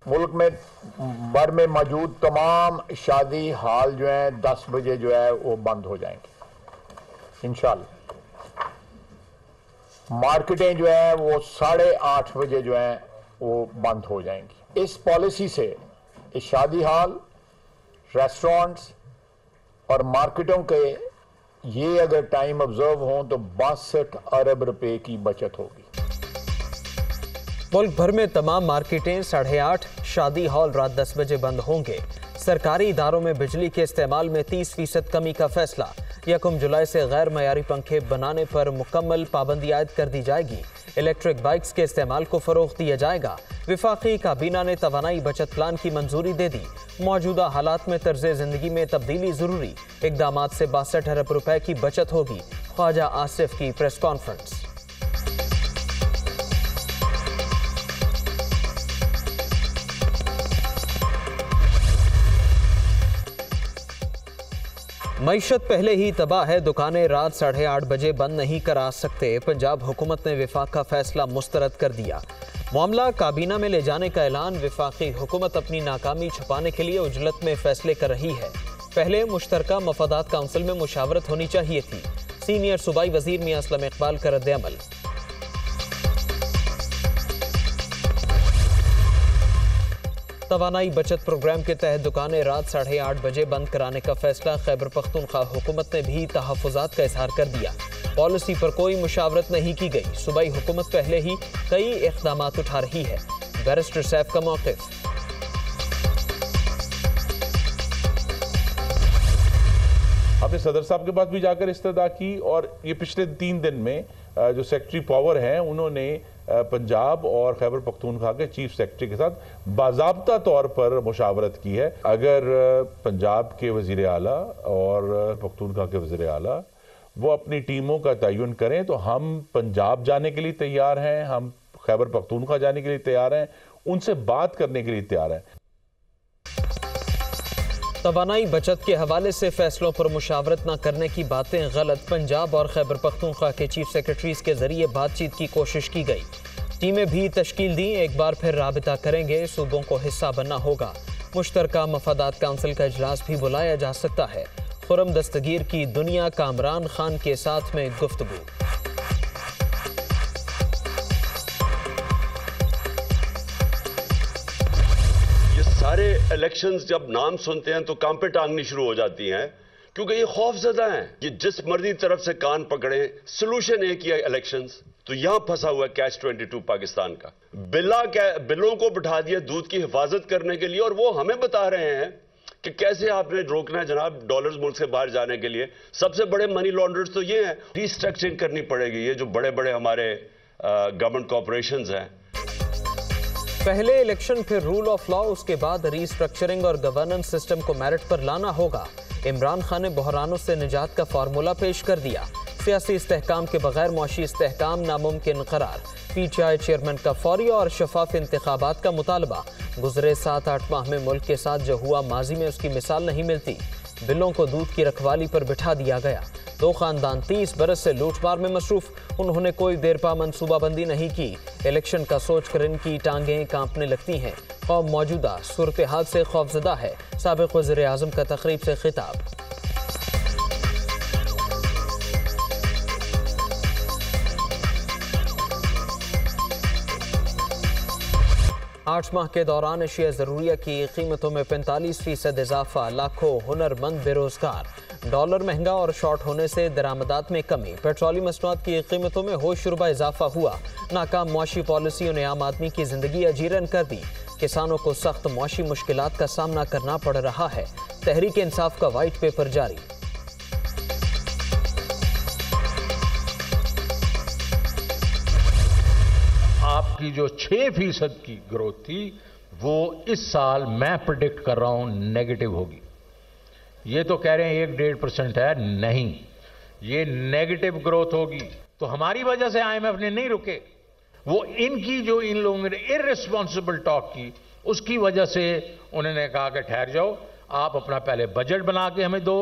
मुल्क में भर में मौजूद तमाम शादी हाल जो हैं 10 बजे जो है वो बंद हो जाएंगे इंशाल्लाह। मार्केटें जो है वो 8:30 बजे जो है वो बंद हो जाएंगी। इस पॉलिसी से इस शादी हाल, रेस्टोरेंट्स और मार्केटों के ये अगर टाइम ऑब्जर्व हों तो 62 अरब रुपए की बचत होगी। मुल्क भर में तमाम मार्केटें 8:30, शादी हॉल रात 10 बजे बंद होंगे। सरकारी इदारों में बिजली के इस्तेमाल में 30% कमी का फैसला। 1 जुलाई से गैर मयारी पंखे बनाने पर मुकम्मल पाबंदी आयद कर दी जाएगी। इलेक्ट्रिक बाइक्स के इस्तेमाल को फरोग दिया जाएगा। विफाकी काबीना ने तवानाई बचत प्लान की मंजूरी दे दी। मौजूदा हालात में तर्ज जिंदगी में तब्दीली जरूरी। इकदामात से 62 अरब रुपए की बचत होगी। ख्वाजा आसिफ की प्रेस कॉन्फ्रेंस। मईशत पहले ही तबाह है, दुकानें रात 8:30 बजे बंद नहीं करा सकते। पंजाब हुकूमत ने विफाक का फैसला मुस्तरद कर दिया। मामला काबीना में ले जाने का ऐलान। विफाकी हुकूमत अपनी नाकामी छुपाने के लिए उजलत में फैसले कर रही है। पहले मुश्तरका मफादात काउंसिल में मुशावरत होनी चाहिए थी। सीनियर सूबाई वजीर मियां असलम इकबाल का रद्द-ए-अमल। तवानाई बचत प्रोग्राम के तहत दुकानें रात 8:30 बजे बंद कराने का फैसला। खैबर पख्तूनख्वा हुकूमत ने भी तहफ़्फ़ुज़ात का इज़हार कर दिया। पॉलिसी पर कोई मुशावरत नहीं की गई। सूबाई हुकूमत पहले ही कई इक़दामात उठा रही है। बैरिस्टर सैफ का मौक़िफ़। आपने सदर साहब के पास भी जाकर इस्तदा की और ये पिछले 3 दिन में जो सेक्रेटरी पावर हैं उन्होंने पंजाब और खैबर पख्तूनख्वा के चीफ सेक्रेटरी के साथ बाज़ाब्ता तौर पर मुशावरत की है। अगर पंजाब के वज़ीर आला और पख्तूनख्वा के वज़ीर आला वो अपनी टीमों का तयन करें तो हम पंजाब जाने के लिए तैयार हैं, हम खैबर पख्तूनख्वा जाने के लिए तैयार हैं, उनसे बात करने के लिए तैयार हैं। तवानाई बचत के हवाले से फैसलों पर मुशावरत न करने की बातें गलत। पंजाब और खैबर पख्तूनख्वा के चीफ सेक्रेटरीज के जरिए बातचीत की कोशिश की गई। टीमें भी तश्कील दी। एक बार फिर राबिता करेंगे। सूबों को हिस्सा बनना होगा। मुश्तरका मफादात काउंसिल का इजलास भी बुलाया जा सकता है। खुरम दस्तगीर की दुनिया कामरान खान के साथ में गुफ्तगू। सारे इलेक्शंस जब नाम सुनते हैं तो कान पे टांगनी शुरू हो जाती हैं, क्योंकि ये खौफजदा हैं कि जिस मर्जी तरफ से कान पकड़े सोल्यूशन एक ही है इलेक्शंस। तो यहां फंसा हुआ है कैच 22 पाकिस्तान का। बिलों को बिठा दिया दूध की हिफाजत करने के लिए और वो हमें बता रहे हैं कि कैसे आपने रोकना है जनाब डॉलर्स मुल्क से बाहर जाने के लिए। सबसे बड़े मनी लॉन्ड्रर्स तो ये हैं। रिस्ट्रक्चरिंग करनी पड़ेगी। ये जो बड़े बड़े हमारे गवर्नमेंट कॉर्पोरेशंस हैं। पहले इलेक्शन फिर रूल ऑफ लॉ, उसके बाद रीस्ट्रक्चरिंग और गवर्नेंस सिस्टम को मेरिट पर लाना होगा। इमरान खान ने बहरानों से निजात का फार्मूला पेश कर दिया। सियासी इस्तेहकाम के बगैर मुआशी इस्तेहकाम नामुमकिन करार। पीटीआई चेयरमैन का फौरी और शफाफ इंतखाबात का मुतालबा। गुजरे 7-8 माह में मुल्क के साथ जो हुआ माजी में उसकी मिसाल नहीं मिलती। बिलों को दूध की रखवाली पर बिठा दिया गया। 2 खानदान 30 बरस से लूटमार में मसरूफ। उन्होंने कोई देरपा मनसूबाबंदी नहीं की। इलेक्शन का सोचकर इनकी टांगें कांपने लगती हैं। कौम मौजूदा सूरत हाल से खौफजदा है। साबिक वज़ीर आज़म का तकरीब से खिताब। 8 माह के दौरान अशिया ज़रूरिया की कीमतों में 45% इजाफा। लाखों हुनरमंद बेरोजगार। डॉलर महंगा और शॉर्ट होने से दरामदात में कमी। पेट्रोलियम मसनूआत की कीमतों में होशरुबा इजाफा हुआ। नाकाम मुआशी पॉलिसियों ने आम आदमी की जिंदगी अजीरन कर दी। किसानों को सख्त मुआशी मुश्किलात का सामना करना पड़ रहा है। तहरीक इंसाफ का वाइट पेपर जारी। आपकी जो 6% की ग्रोथ थी वो इस साल मैं प्रेडिक्ट कर रहा हूं नेगेटिव होगी। ये तो कह रहे हैं 1-1.5% है, नहीं, ये नेगेटिव ग्रोथ होगी। तो हमारी वजह से आईएमएफ ने नहीं रुके, वो इनकी जो इन लोगों ने इररिस्पॉन्सिबल टॉक की उसकी वजह से उन्होंने कहा कि ठहर जाओ, आप अपना पहले बजट बना के हमें दो।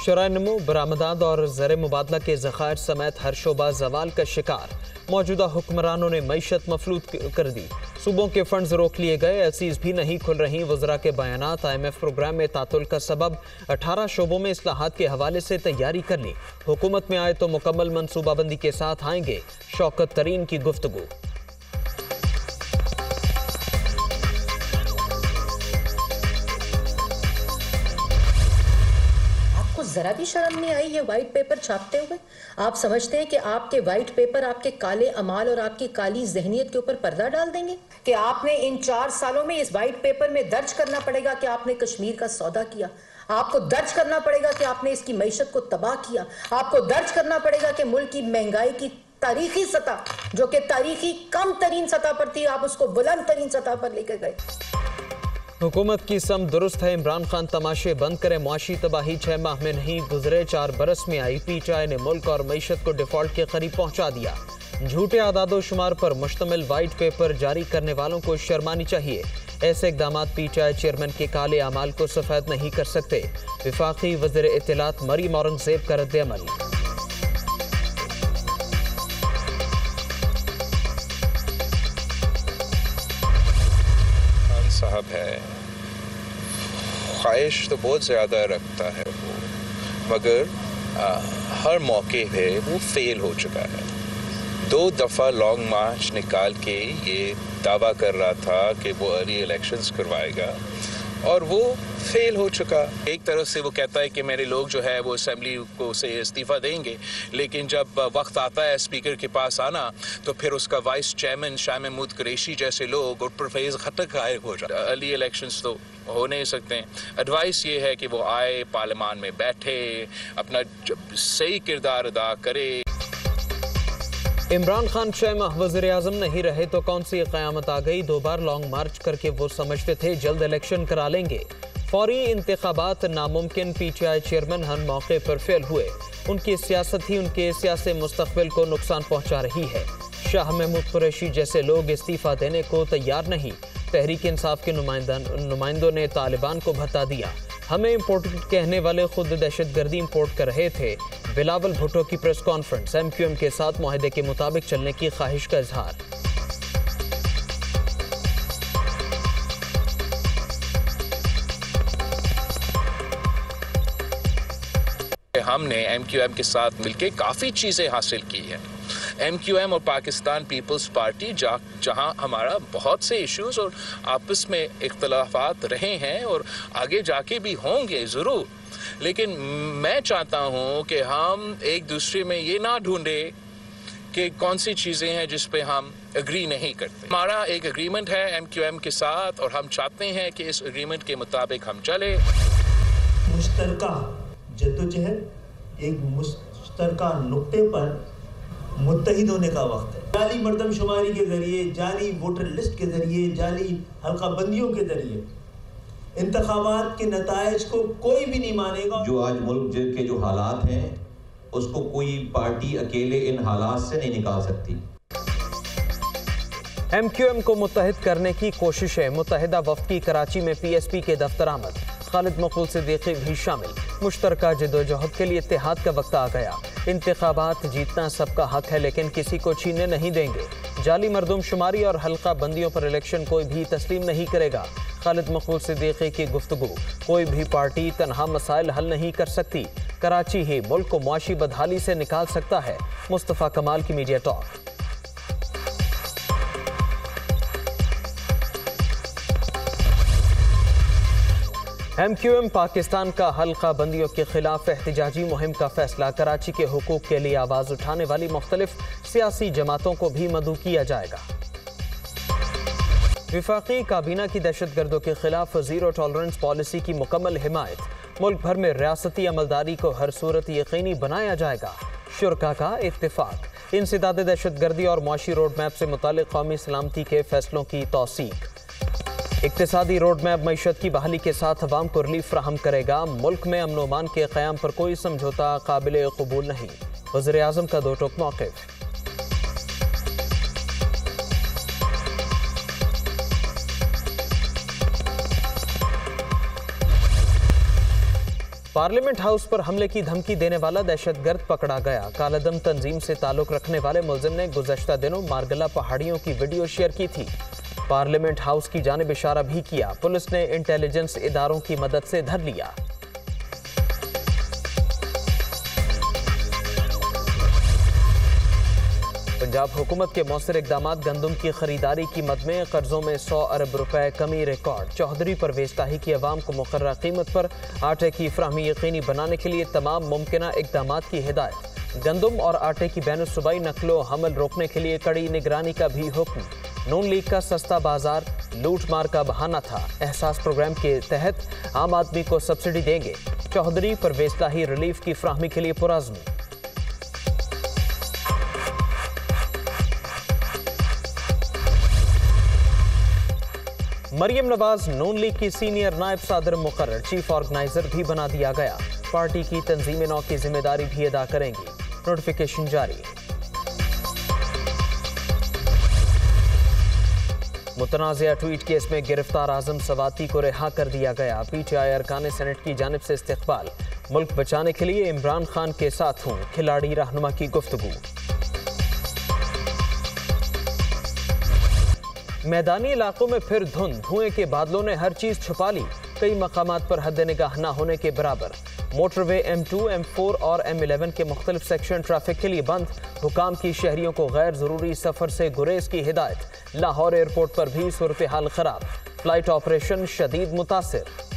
शरह नमो, बरामदात और ज़र मुबादला के ज़खायर समेत हर शोबा जवाल का शिकार। मौजूदा हुक्मरानों ने मईशत मफलूद कर दी। सूबों के फंड्स रोक लिए गए, एलसीज भी नहीं खुल रही। वज़रा के बयानात IMF प्रोग्राम में तातुल का सबब। 18 शोबों में इस्लाहात के हवाले से तैयारी कर ली। हुकूमत में आए तो मुकम्मल मनसूबाबंदी के साथ आएंगे। शौकत तरीन की गुफ्तगू। जरा भी शर्म नहीं आई ये व्हाइट पेपर छापते हुए? आप समझते हैं कि आपके व्हाइट पेपर आपके काले अमाल और आपकी काली जहनियत के ऊपर पर्दा डाल देंगे? कि आपने इन 4 सालों में इस व्हाइट पेपर में दर्ज करना पड़ेगा कि आपने कश्मीर का सौदा किया। आपको दर्ज करना पड़ेगा कि आपने इसकी मईशत को तबाह किया। आपको दर्ज करना पड़ेगा कि मुल्क की महंगाई की तारीखी सतह, जो कि तारीखी कम तरीन सतह पर थी, आप उसको बुलंद तरीन सतह पर लेकर गए। हुकूमत की सम दुरुस्त है। इमरान खान तमाशे बंद करें। मुआशी तबाही 6 माह में नहीं गुजरे, 4 बरस में आई। PTI ने मुल्क और मईशत को डिफॉल्ट के करीब पहुंचा दिया। झूठे आदादो शुमार पर मुश्तमिल वाइट पेपर जारी करने वालों को शर्मानी चाहिए। ऐसे इकदाम PTI चेयरमैन के काले अमाल को सफेद नहीं कर सकते। विफाकी वज़ीर इत्तलात मरीम औरंगजेब का रद्द-ए-अमल। साहब है, ख्वाहिश तो बहुत ज़्यादा रखता है वो, मगर हर मौके पे वो फेल हो चुका है। 2 दफ़ा लॉन्ग मार्च निकाल के ये दावा कर रहा था कि वो अर्ली इलेक्शंस करवाएगा और वो फेल हो चुका। एक तरफ से वो कहता है कि मेरे लोग जो है वो असेंबली को से इस्तीफ़ा देंगे, लेकिन जब वक्त आता है स्पीकर के पास आना तो फिर उसका वाइस चेयरमैन शाह महमूद कुरैशी जैसे लोग और परवेज़ खट्टर गायब हो जाते। अर्ली इलेक्शंस तो हो नहीं सकते। एडवाइस ये है कि वो आए, पार्लियामान में बैठे, अपना सही किरदार अदा करे। इमरान खान 6 माह वज़ीर आज़म नहीं रहे तो कौन सी क़यामत आ गई? 2 बार लॉन्ग मार्च करके वो समझते थे जल्द इलेक्शन करा लेंगे। फौरी इंतखाबात नामुमकिन। PTI चेयरमैन हर मौके पर फेल हुए। उनकी सियासत ही उनके सियासी मुस्तक़बिल को नुकसान पहुंचा रही है। शाह महमूद कुरैशी जैसे लोग इस्तीफ़ा देने को तैयार नहीं। तहरीक इंसाफ के नुमाइंदों ने तालिबान को भत्ता दिया। हमें इम्पोर्टेड कहने वाले खुद दहशतगर्दी इम्पोर्ट कर रहे थे। बिलावल भुट्टो की प्रेस कॉन्फ्रेंस। MQM के साथ मुआहदे के मुताबिक चलने की ख्वाहिश का इजहार। हमने MQM के साथ मिलके काफ़ी चीज़ें हासिल की हैं। MQM और पाकिस्तान पीपल्स पार्टी जहां हमारा बहुत से इश्यूज और आपस में इख्तलाफात रहे हैं और आगे जाके भी होंगे ज़रूर, लेकिन मैं चाहता हूं कि हम एक दूसरे में ये ना ढूंढे कि कौन सी चीज़ें हैं जिस पे हम एग्री नहीं करते। हमारा एक एग्रीमेंट है MQM के साथ और हम चाहते हैं कि इस एग्रीमेंट के मुताबिक हम चले। मुश्तरका जद्दोजहद एक मुश्तरका नुक्ते पर मुत्तहिद होने का वक्त है। जाली मर्दमशुमारी के जरिए, जाली वोटर लिस्ट के जरिए, जाली हल्का बंदियों के जरिए इंतखाबात के नतायज को कोई भी नहीं मानेगा। जो आज मुल्क के जो हालात हैं उसको कोई पार्टी अकेले इन हालात से नहीं निकाल सकती। MQM को मुत्तहिद करने की कोशिश है। मुत्तहिदा वफ्द की कराची में PSP के दफ्तर आमद। खालिद मकबूल सिद्दीकी भी शामिल। मुश्तरका जदोजहद के लिए इत्तेहाद का वक्त आ गया। इंतखाबात जीतना सबका हक है, लेकिन किसी को छीनने नहीं देंगे। जाली मरदमशुमारी और हल्का बंदियों पर इलेक्शन कोई भी तस्लीम नहीं करेगा। खालिद मकबूल सिद्दीकी की गुफ्तगू। कोई भी पार्टी तनहा मसाइल हल नहीं कर सकती। कराची ही मुल्क को मुआशी बदहाली से निकाल सकता है। मुस्तफ़ा कमाल की मीडिया टॉक। MQM पाकिस्तान का हल्का बंदियों के खिलाफ एहतिजाजी मुहिम का फैसला। कराची के हुकूक के लिए आवाज़ उठाने वाली मुख्तलिफ सियासी जमातों को भी मदऊ किया जाएगा। विफाकी काबीना की दहशतगर्दों के खिलाफ ज़ीरो टॉलरेंस पॉलिसी की मुकम्मल हिमायत। मुल्क भर में रियासती अमलदारी को हर सूरत यकीनी बनाया जाएगा। शुरका का इत्तिफाक। इंसदाद दहशतगर्दी और मुआशी रोड मैप से मुतालिक कौमी सलामती के फैसलों की तौसीक। इक्तिसादी रोड मैप मईशत की बहाली के साथ अवाम को रिलीफ फ्राहम करेगा। मुल्क में अमन अमान के क़याम पर कोई समझौता काबिल कबूल नहीं। वज़ीर आज़म का 2 टोक मौक़िफ़। पार्लियामेंट हाउस पर हमले की धमकी देने वाला दहशतगर्द पकड़ा गया। कालादम तंजीम से ताल्लुक रखने वाले मुलजिम ने गुज़श्ता दिनों मारगला पहाड़ियों की वीडियो शेयर की थी। पार्लियामेंट हाउस की जानिब इशारा भी किया। पुलिस ने इंटेलिजेंस इदारों की मदद से धर लिया। पंजाब हुकूमत के मौसर इकदामात गंदम की खरीदारी कीमत में कर्जों में 100 अरब रुपए कमी रिकॉर्ड। चौधरी परवेज ताही की अवाम को मुकर्रर कीमत पर आटे की फराहमी यकीनी बनाने के लिए तमाम मुमकिन इकदामात की हिदायत। गंदम और आटे की बैन सुबाई नकलो हमल रोकने के लिए कड़ी निगरानी का भी हुक्म। नून लीग का सस्ता बाजार लूट मार का बहाना था। एहसास प्रोग्राम के तहत आम आदमी को सब्सिडी देंगे। चौधरी परवेज ताही रिलीफ की फराहमी के लिए पुरअज़्म। मरियम नवाज नून लीग की सीनियर नायब सदर मुकर्रर, चीफ ऑर्गेनाइजर भी बना दिया गया। पार्टी की तंजीम नौ की जिम्मेदारी भी अदा करेंगी। नोटिफिकेशन जारी। मुतनाज़िया ट्वीट केस में गिरफ्तार आजम सवाती को रिहा कर दिया गया। PTI अरकान सेनेट की जानिब से इस्तकबाल। मुल्क बचाने के लिए इमरान खान के साथ हूँ, खिलाड़ी रहनुमा की गुफ्तगू। मैदानी इलाकों में फिर धुंध, धुएं के बादलों ने हर चीज छुपा ली। कई मकामात पर हद निगाह न होने के बराबर। मोटरवे M2, M4 और M11 के मुख्तलिफ सेक्शन ट्रैफिक के लिए बंद। हुकाम की शहरियों को गैर जरूरी सफर से गुरेज की हिदायत। लाहौर एयरपोर्ट पर भी सूरत हाल खराब। फ्लाइट ऑपरेशन शदीद मुतासिर।